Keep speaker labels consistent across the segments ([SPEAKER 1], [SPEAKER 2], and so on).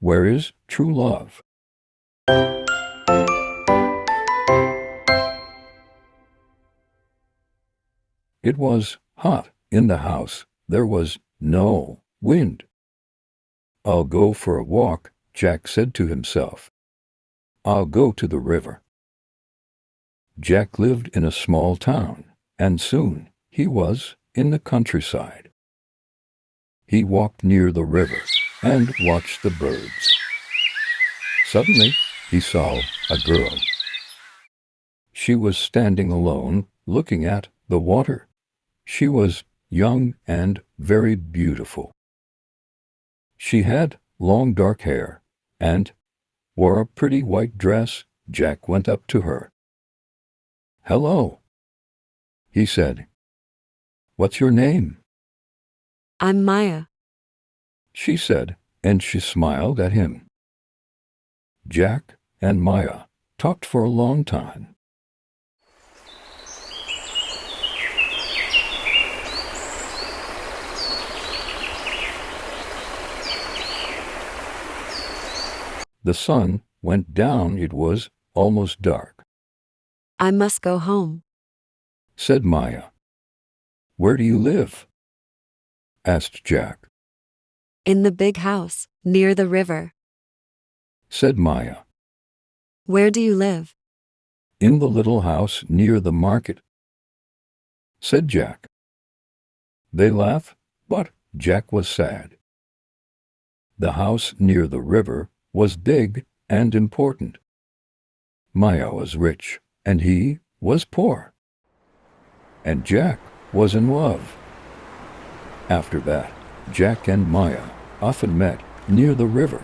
[SPEAKER 1] Where is true love? It was hot in the house. There was no wind. I'll go for a walk, Jack said to himself. I'll go to the river. Jack lived in a small town, and soon he was in the countryside. He walked near the river and watched the birds. Suddenly, he saw a girl. She was standing alone, looking at the water. She was young and very beautiful. She had long dark hair and wore a pretty white dress. Jack went up to her. "Hello," he said. "What's your name?"
[SPEAKER 2] I'm Maya.
[SPEAKER 1] she said, and she smiled at him. Jack and Maya talked for a long time. The sun went down. It was almost dark.
[SPEAKER 2] I must go home.
[SPEAKER 1] Said Maya. "Where do you live?" asked Jack.
[SPEAKER 2] In the big house, near the river.
[SPEAKER 1] Said Maya.
[SPEAKER 2] Where do you live?
[SPEAKER 1] In the little house near the market. Said Jack. They laughed, but Jack was sad. The house near the river was big and important. Maya was rich, and he was poor. And Jack was in love. After that, Jack and Maya often met near the river.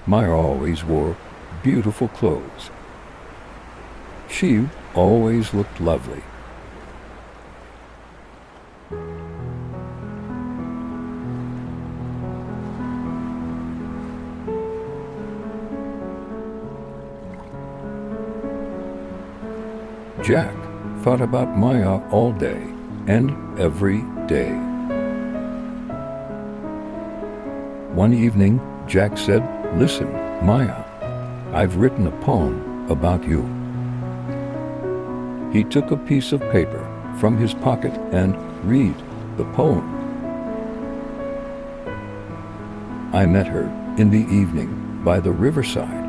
[SPEAKER 1] Maya always wore beautiful clothes. She always looked lovely. Jack thought about Maya all day and every day. One evening, Jack said, "Listen, Maya, I've written a poem about you." He took a piece of paper from his pocket and read the poem. I met her in the evening by the riverside.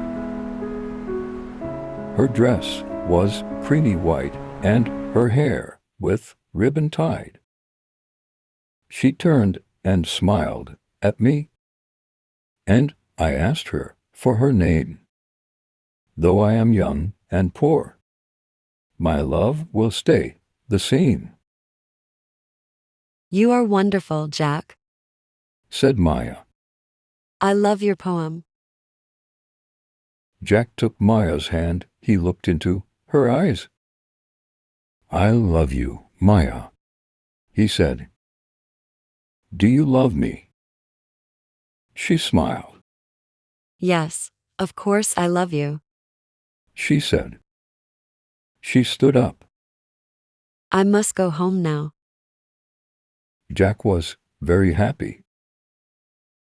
[SPEAKER 1] Her dress was creamy white and her hair with ribbon tied. She turned and smiled at me, and I asked her for her name. Though I am young and poor, my love will stay the same.
[SPEAKER 2] You are wonderful, Jack.
[SPEAKER 1] Said Maya.
[SPEAKER 2] I love your poem.
[SPEAKER 1] Jack took Maya's hand. He looked into her eyes. I love you, Maya, he said. Do you love me? She smiled.
[SPEAKER 2] Yes, of course I love you.
[SPEAKER 1] She said. She stood up.
[SPEAKER 2] I must go home now.
[SPEAKER 1] Jack was very happy.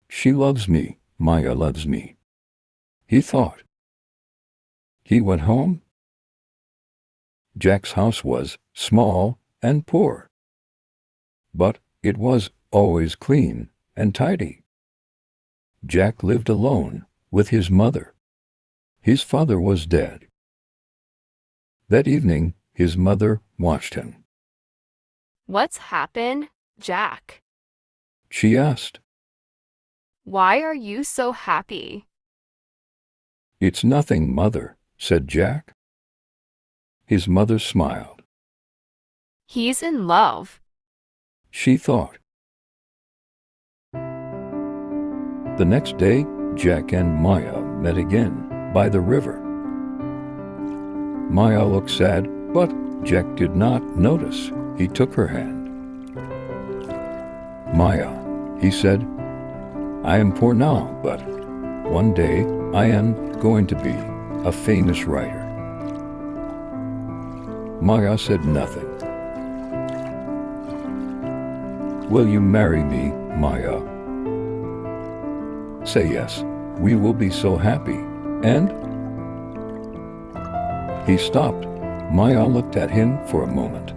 [SPEAKER 1] She loves me, Maya loves me, he thought. He went home. Jack's house was small and poor, but it was always clean and tidy. Jack lived alone with his mother. His father was dead. That evening, his mother watched him.
[SPEAKER 3] What's happened, Jack?
[SPEAKER 1] She asked.
[SPEAKER 3] Why are you so happy?
[SPEAKER 1] It's nothing, Mother, said Jack. His mother smiled.
[SPEAKER 3] He's in love.
[SPEAKER 1] She thought. The next day, Jack and Maya met again by the river. Maya looked sad, but Jack did not notice. He took her hand. Maya, he said, I am poor now, but one day I am going to be a famous writer. Maya said nothing. Will you marry me, Maya? Say yes, We will be so happy. And he stopped. Maya looked at him for a moment.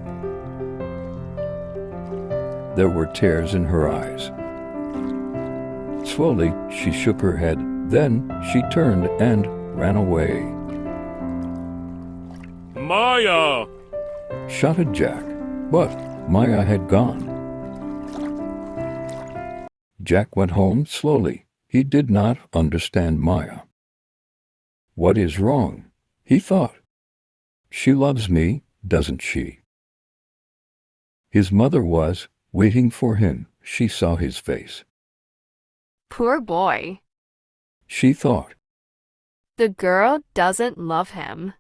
[SPEAKER 1] There were tears in her eyes. Slowly, she shook her head. Then she turned and ran away.
[SPEAKER 4] Maya!
[SPEAKER 1] Shouted Jack, but Maya had gone. Jack went home slowly. He did not understand Maya. What is wrong? He thought. She loves me, doesn't she? His mother was waiting for him. She saw his face.
[SPEAKER 3] Poor boy.
[SPEAKER 1] She thought.
[SPEAKER 3] The girl doesn't love him.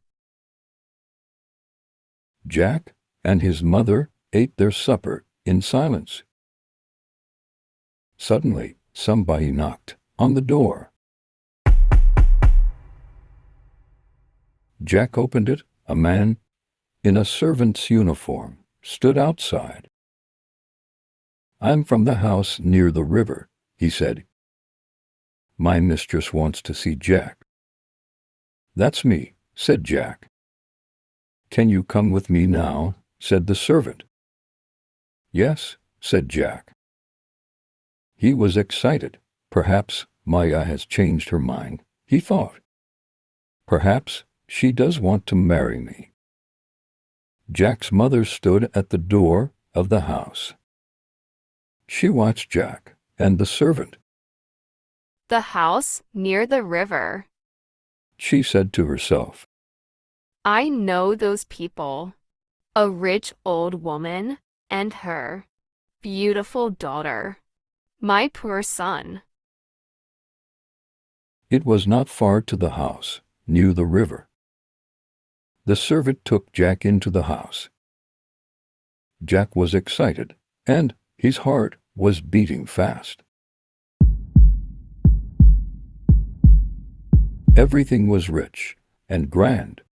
[SPEAKER 1] Jack and his mother ate their supper in silence. Suddenly, somebody knocked on the door. Jack opened it. A man in a servant's uniform stood outside. I'm from the house near the river, he said. My mistress wants to see Jack. That's me, said Jack. Can you come with me now? Said the servant. Yes, said Jack. He was excited. Perhaps Maya has changed her mind, he thought. Perhaps she does want to marry me. Jack's mother stood at the door of the house. She watched Jack and the servant.
[SPEAKER 3] The house near the river.
[SPEAKER 1] She said to herself,
[SPEAKER 3] I know those people. A rich old woman and her beautiful daughter. My poor son.
[SPEAKER 1] It was not far to the house, near the river. The servant took Jack into the house. Jack was excited, and his heart was beating fast. Everything was rich and grand.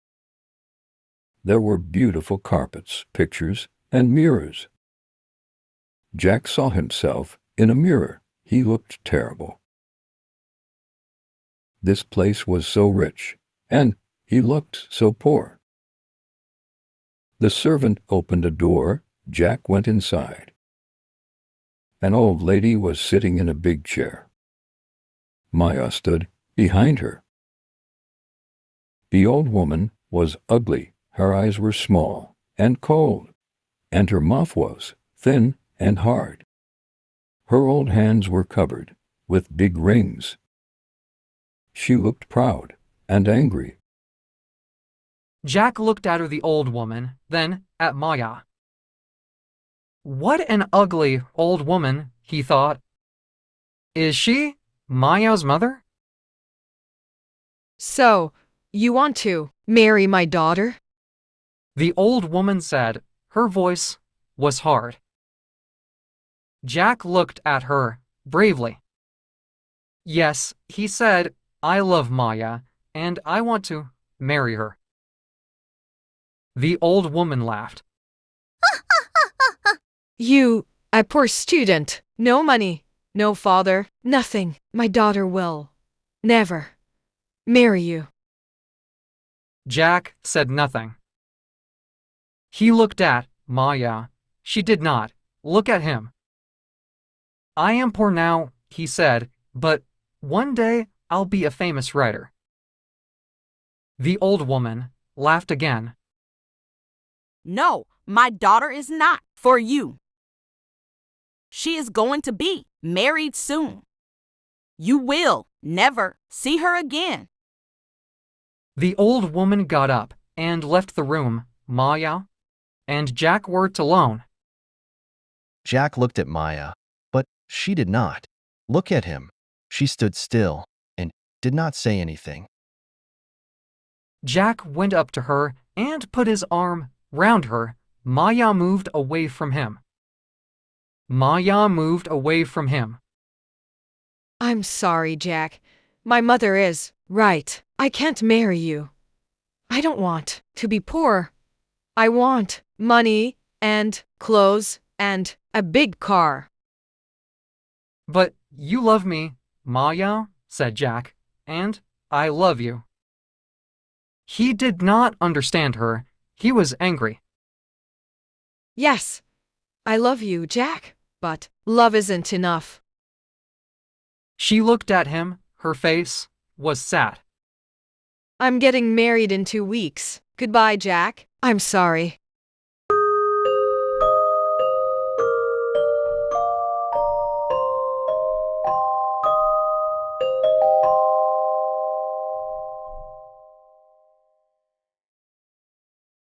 [SPEAKER 1] There were beautiful carpets, pictures, and mirrors. Jack saw himself in a mirror. He looked terrible. This place was so rich, and he looked so poor. The servant opened a door. Jack went inside. An old lady was sitting in a big chair. Maya stood behind her. The old woman was ugly. Her eyes were small and cold, and her mouth was thin and hard. Her old hands were covered with big rings. She looked proud and angry.
[SPEAKER 5] Jack looked at the old woman, then at Maya. What an ugly old woman, he thought. Is she Maya's mother?
[SPEAKER 6] So, you want to marry my daughter?
[SPEAKER 5] The old woman said. Her voice was hard. Jack looked at her bravely. Yes, he said, I love Maya, and I want to marry her. The old woman laughed.
[SPEAKER 6] You, a poor student, no money, no father, nothing. My daughter will never marry you.
[SPEAKER 5] Jack said nothing. He looked at Maya. She did not look at him. I am poor now, he said, but one day I'll be a famous writer. The old woman laughed again.
[SPEAKER 7] No, my daughter is not for you. She is going to be married soon. You will never see her again.
[SPEAKER 5] The old woman got up and left the room. Maya and Jack were alone.
[SPEAKER 8] Jack looked at Maya, but she did not look at him. She stood still and did not say anything.
[SPEAKER 5] Jack went up to her and put his arm round her. Maya moved away from him. Maya moved away from him.
[SPEAKER 6] I'm sorry, Jack. My mother is right. I can't marry you. I don't want to be poor. I want money and clothes and a big car.
[SPEAKER 5] But you love me, Maya, said Jack. and I love you. He did not understand her. He was angry.
[SPEAKER 6] Yes, I love you, Jack, but love isn't enough.
[SPEAKER 5] She looked at him. Her face was sad.
[SPEAKER 6] I'm getting married in 2 weeks. Goodbye, Jack. I'm sorry.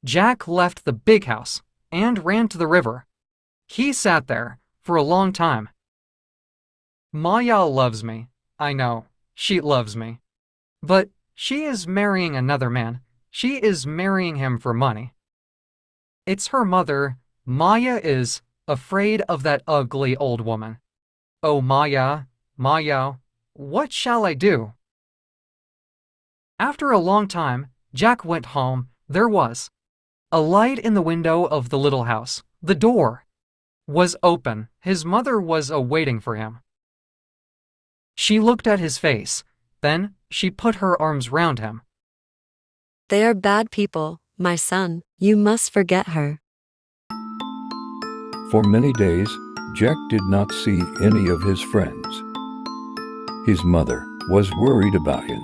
[SPEAKER 5] Jack left the big house and ran to the river. He sat there for a long time. Maya loves me. I know. She loves me. But she is marrying another man. She is marrying him for money. It's her mother. Maya is afraid of that ugly old woman. Oh, Maya, Maya, what shall I do? After a long time, Jack went home. There was a light in the window of the little house. The door was open. His mother was awaiting for him. She looked at his face. Then she put her arms round him.
[SPEAKER 2] They are bad people, my son. You must forget her.
[SPEAKER 1] For many days, Jack did not see any of his friends. His mother was worried about him.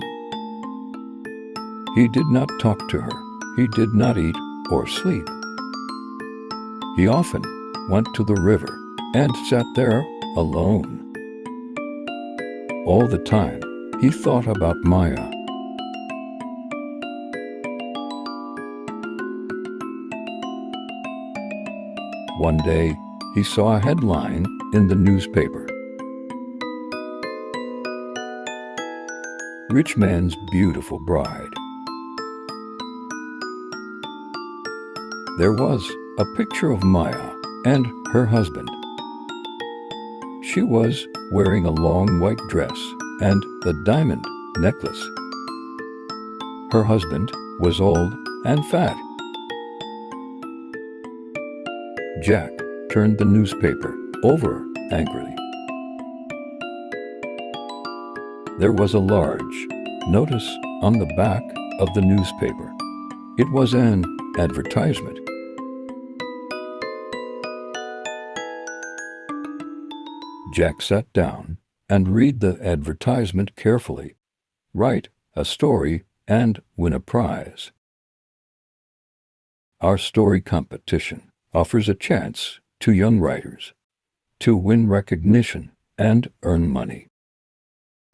[SPEAKER 1] He did not talk to her. He did not eat or sleep. He often went to the river and sat there alone. All the time, he thought about Maya. One day, he saw a headline in the newspaper. Rich man's beautiful bride. There was a picture of Maya and her husband. She was wearing a long white dress and a diamond necklace. Her husband was old and fat. Jack turned the newspaper over angrily. There was a large notice on the back of the newspaper. It was an advertisement. Jack sat down and read the advertisement carefully. Write a story and win a prize. Our story competition offers a chance to young writers to win recognition and earn money.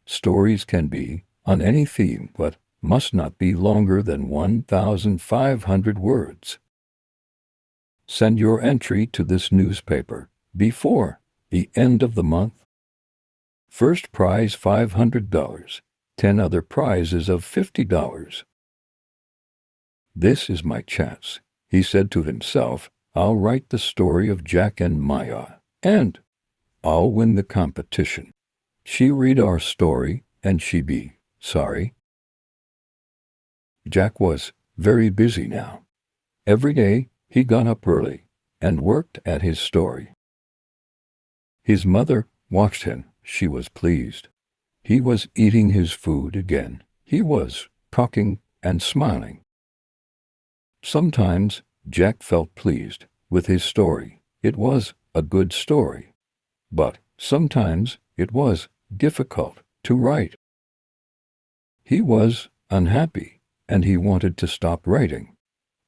[SPEAKER 1] Stories can be on any theme but must not be longer than 1,500 words. Send your entry to this newspaper before the end of the month. First prize $500, 10 other prizes of $50. This is my chance, he said to himself. I'll write the story of Jack and Maya, and I'll win the competition. She read our story, and she be sorry. Jack was very busy now. Every day he got up early and worked at his story. His mother watched him. She was pleased. He was eating his food again. He was talking and smiling. Sometimes Jack felt pleased with his story. It was a good story. But sometimes it was difficult to write. He was unhappy and he wanted to stop writing.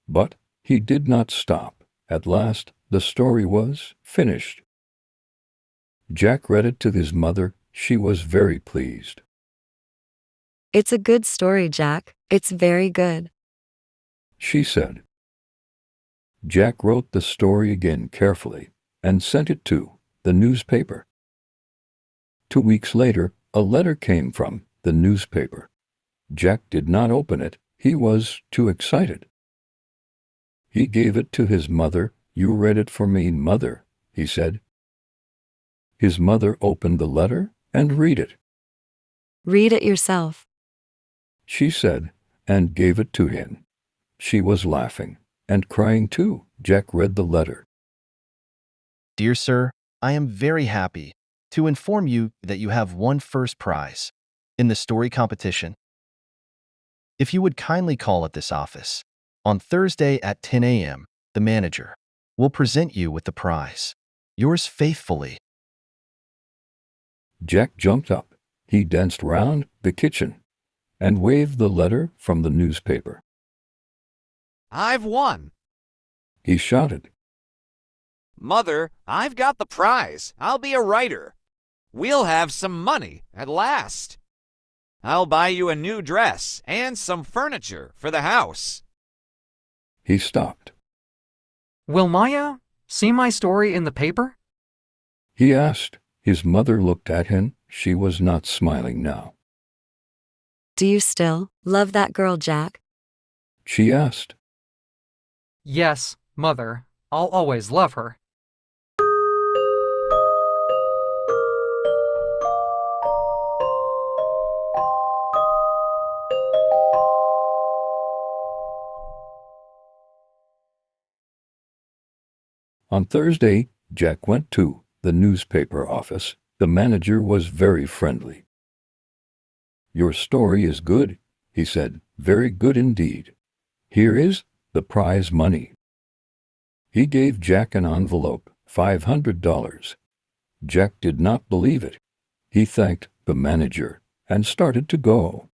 [SPEAKER 1] But he did not stop. At last, the story was finished. Jack read it to his mother. She was very pleased.
[SPEAKER 2] It's a good story, Jack. It's very good.
[SPEAKER 1] She said. Jack wrote the story again carefully and sent it to the newspaper. 2 weeks later, a letter came from the newspaper. Jack did not open it. He was too excited. He gave it to his mother. You read it for me, mother, he said. His mother opened the letter and read it.
[SPEAKER 2] Read it yourself,
[SPEAKER 1] She said, and gave it to him. She was laughing and crying too. Jack read the letter.
[SPEAKER 8] Dear sir, I am very happy to inform you that you have won first prize. in the story competition? If you would kindly call at this office on Thursday at 10 a.m., the manager will present you with the prize. Yours faithfully.
[SPEAKER 1] Jack jumped up. He danced round the kitchen and waved the letter from the newspaper.
[SPEAKER 4] I've won.
[SPEAKER 1] He shouted.
[SPEAKER 4] Mother, I've got the prize. I'll be a writer. We'll have some money at last. I'll buy you a new dress and some furniture for the house.
[SPEAKER 1] He stopped.
[SPEAKER 5] Will Maya see my story in the paper?
[SPEAKER 1] He asked. His mother looked at him. She was not smiling now.
[SPEAKER 2] Do you still love that girl, Jack?
[SPEAKER 1] She asked.
[SPEAKER 5] Yes, Mother. I'll always love her.
[SPEAKER 1] On Thursday, Jack went to the newspaper office. The manager was very friendly. Your story is good, he said. Very good indeed. Here is the prize money. He gave Jack an envelope, $500. Jack did not believe it. He thanked the manager and started to go.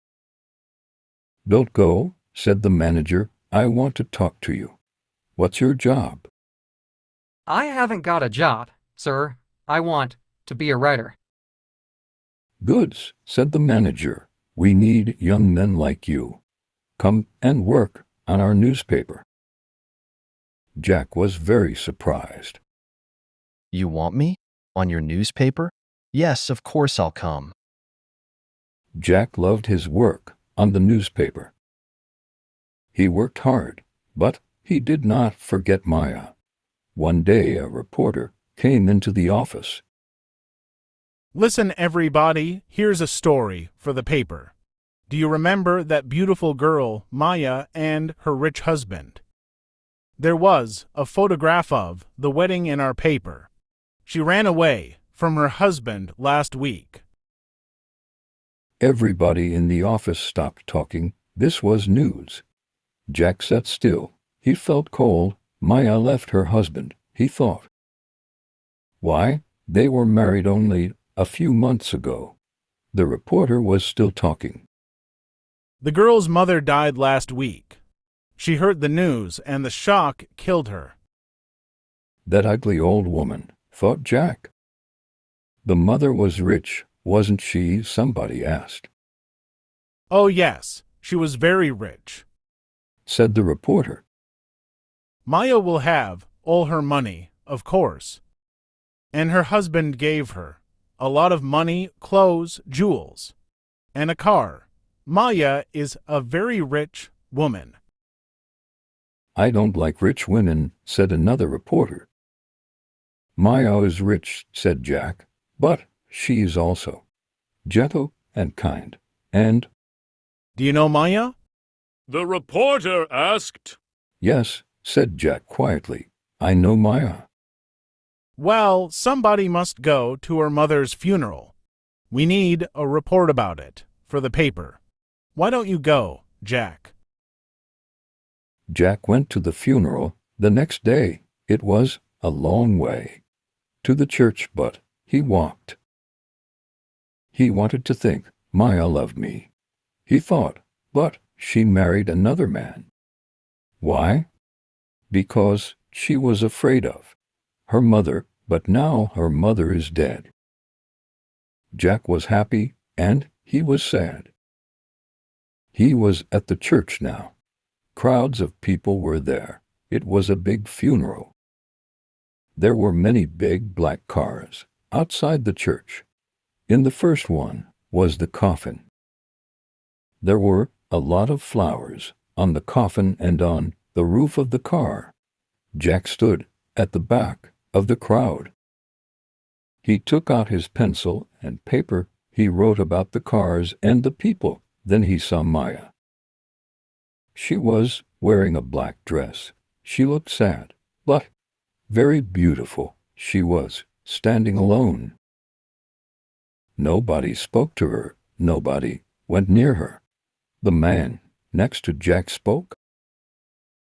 [SPEAKER 1] Don't go, said the manager. I want to talk to you. What's your job?
[SPEAKER 5] I haven't got a job, sir. I want to be a writer.
[SPEAKER 1] Goods, said the manager. We need young men like you. Come and work on our newspaper. Jack was very surprised.
[SPEAKER 8] You want me? On your newspaper? Yes, of course I'll come.
[SPEAKER 1] Jack loved his work on the newspaper. He worked hard, but he did not forget Maya. One day a reporter came into the office.
[SPEAKER 9] Listen, everybody, here's a story for the paper. Do you remember that beautiful girl, Maya, and her rich husband? There was a photograph of the wedding in our paper. She ran away from her husband last week.
[SPEAKER 1] Everybody in the office stopped talking. This was news. Jack sat still. He felt cold. Maya left her husband, he thought. Why, they were married only a few months ago. The reporter was still talking.
[SPEAKER 9] The girl's mother died last week. She heard the news, and the shock killed her.
[SPEAKER 1] That ugly old woman, thought Jack. The mother was rich, wasn't she? Somebody asked.
[SPEAKER 9] Oh, yes, she was very rich,
[SPEAKER 1] said the reporter.
[SPEAKER 9] Maya will have all her money, of course. And her husband gave her a lot of money, clothes, jewels, and a car. Maya is a very rich woman.
[SPEAKER 1] I don't like rich women, said another reporter. Maya is rich, said Jack, but she is also gentle and kind, and—
[SPEAKER 9] Do you know Maya?
[SPEAKER 10] The reporter asked.
[SPEAKER 1] Yes, said Jack quietly. I know Maya.
[SPEAKER 9] Well, somebody must go to her mother's funeral. We need a report about it for the paper. Why don't you go, Jack?
[SPEAKER 1] Jack went to the funeral the next day. It was a long way to the church, but he walked. He wanted to think Maya loved me, he thought, but she married another man. Why? Because she was afraid of her mother, but now her mother is dead. Jack was happy and he was sad. He was at the church now. Crowds of people were there. It was a big funeral. There were many big black cars outside the church. In the first one was the coffin. There were a lot of flowers on the coffin and on the roof of the car. Jack stood at the back of the crowd. He took out his pencil and paper. He wrote about the cars and the people. Then he saw Maya. She was wearing a black dress. She looked sad, but very beautiful. She was standing alone. Nobody spoke to her. Nobody went near her. The man next to Jack spoke.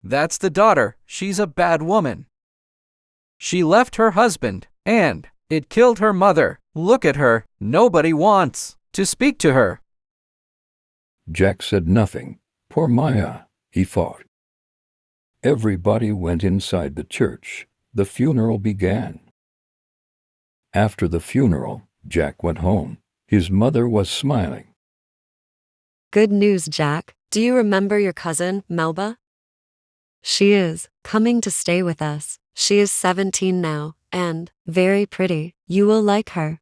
[SPEAKER 5] That's the daughter. She's a bad woman. She left her husband, and it killed her mother. Look at her. Nobody wants to speak to her.
[SPEAKER 1] Jack said nothing. Poor Maya, he thought. Everybody went inside the church. The funeral began. After the funeral, Jack went home. His mother was smiling.
[SPEAKER 2] Good news, Jack. Do you remember your cousin, Melba? She is coming to stay with us. She is 17 now, and very pretty. You will like her.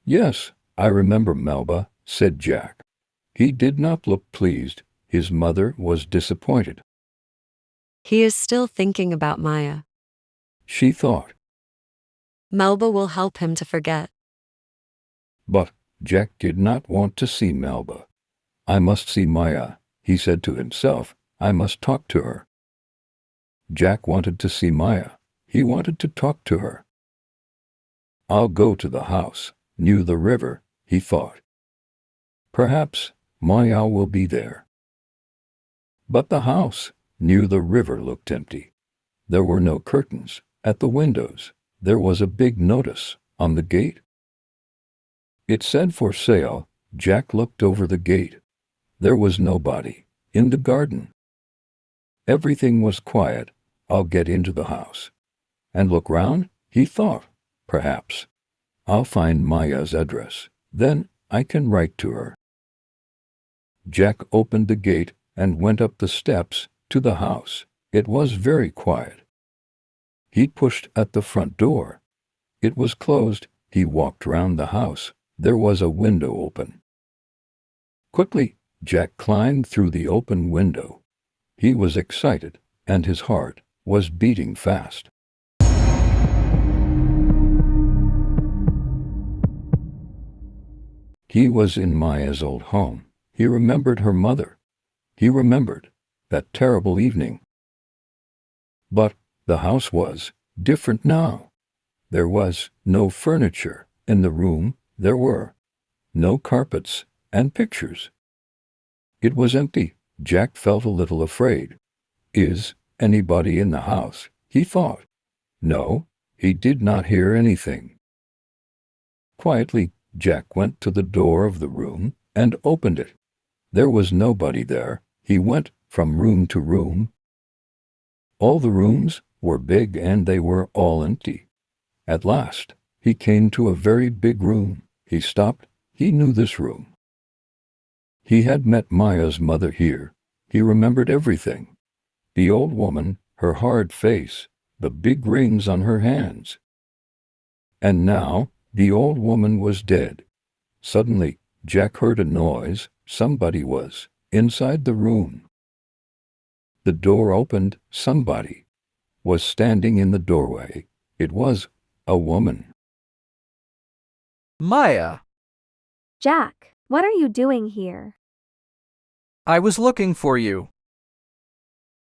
[SPEAKER 1] Yes, I remember Melba, said Jack. He did not look pleased. His mother was disappointed.
[SPEAKER 2] He is still thinking about Maya.
[SPEAKER 1] She thought.
[SPEAKER 2] Melba will help him to forget.
[SPEAKER 1] But Jack did not want to see Melba. I must see Maya, he said to himself. I must talk to her. Jack wanted to see Maya. He wanted to talk to her. I'll go to the house, near the river, he thought. Perhaps Maya will be there. But the house, near the river, looked empty. There were no curtains at the windows. There was a big notice on the gate. It said for sale. Jack looked over the gate. There was nobody in the garden. Everything was quiet. I'll get into the house and look round, he thought. Perhaps I'll find Maya's address. Then I can write to her. Jack opened the gate and went up the steps to the house. It was very quiet. He pushed at the front door. It was closed. He walked round the house. There was a window open. Quickly, Jack climbed through the open window. He was excited, and his heart was beating fast. He was in Maya's old home. He remembered her mother. He remembered that terrible evening. But the house was different now. There was no furniture in the room. There were no carpets and pictures. It was empty. Jack felt a little afraid. Is anybody in the house? He thought. No, he did not hear anything. Quietly, Jack went to the door of the room and opened it. There was nobody there. He went from room to room. All the rooms were big and they were all empty. At last, he came to a very big room. He stopped. He knew this room. He had met Maya's mother here. He remembered everything. The old woman, her hard face, the big rings on her hands. And now, the old woman was dead. Suddenly, Jack heard a noise. Somebody was inside the room. The door opened. Somebody was standing in the doorway. It was a woman.
[SPEAKER 5] Maya,
[SPEAKER 11] Jack, what are you doing here?
[SPEAKER 5] I was looking for you.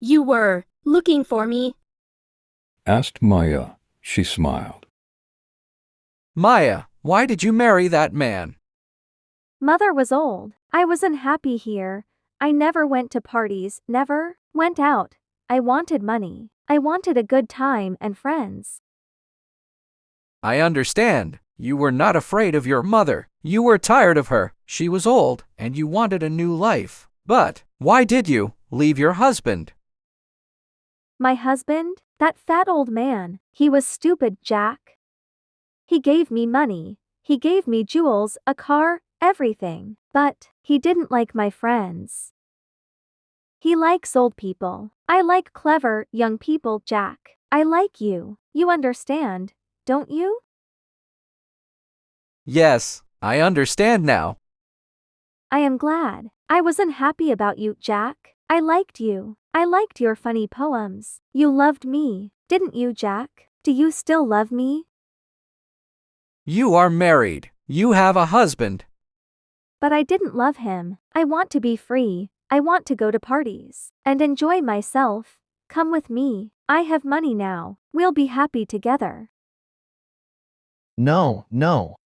[SPEAKER 12] You were looking for me?
[SPEAKER 1] Asked Maya. She smiled.
[SPEAKER 5] Maya, why did you marry that man?
[SPEAKER 11] Mother was old. I was unhappy here. I never went to parties, never went out. I wanted money. I wanted a good time and friends.
[SPEAKER 5] I understand. You were not afraid of your mother. You were tired of her. She was old, and you wanted a new life. But why did you leave your husband?
[SPEAKER 11] My husband? That fat old man. He was stupid, Jack. He gave me money. He gave me jewels, a car, everything. But he didn't like my friends. He likes old people. I like clever, young people, Jack. I like you. You understand, don't you?
[SPEAKER 5] Yes, I understand now.
[SPEAKER 11] I am glad. I was unhappy about you, Jack. I liked you. I liked your funny poems. You loved me, didn't you, Jack? Do you still love me?
[SPEAKER 5] You are married. You have a husband.
[SPEAKER 11] But I didn't love him. I want to be free. I want to go to parties and enjoy myself. Come with me. I have money now. We'll be happy together.
[SPEAKER 8] No, no.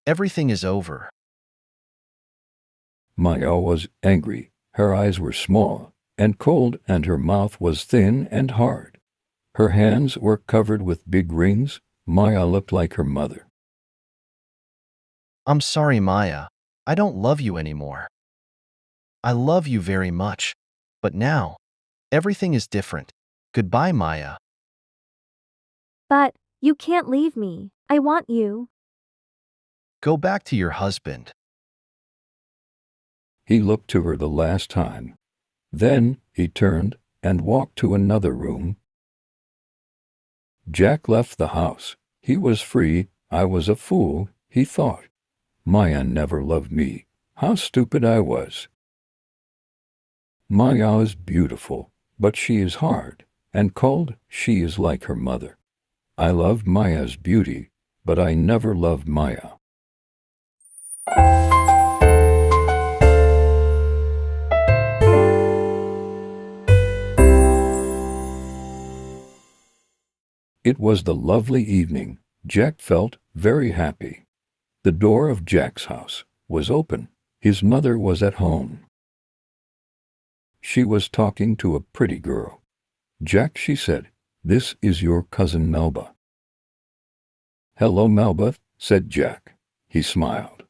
[SPEAKER 8] Everything is over.
[SPEAKER 1] Maya was angry. Her eyes were small and cold, and her mouth was thin and hard. Her hands were covered with big rings. Maya looked like her mother.
[SPEAKER 8] I'm sorry, Maya. I don't love you anymore. I love you very much, but now, everything is different. Goodbye, Maya.
[SPEAKER 11] But, you can't leave me. I want you.
[SPEAKER 8] Go back to your husband.
[SPEAKER 1] He looked to her the last time. Then he turned and walked to another room. Jack left the house. He was free. I was a fool, he thought. Maya never loved me. How stupid I was. Maya is beautiful, but she is hard and cold. She is like her mother. I loved Maya's beauty, but I never loved Maya. It was the lovely evening. Jack felt very happy. The door of Jack's house was open. His mother was at home. She was talking to a pretty girl. Jack, she said, this is your cousin Melba. Hello, Melba, said Jack. He smiled.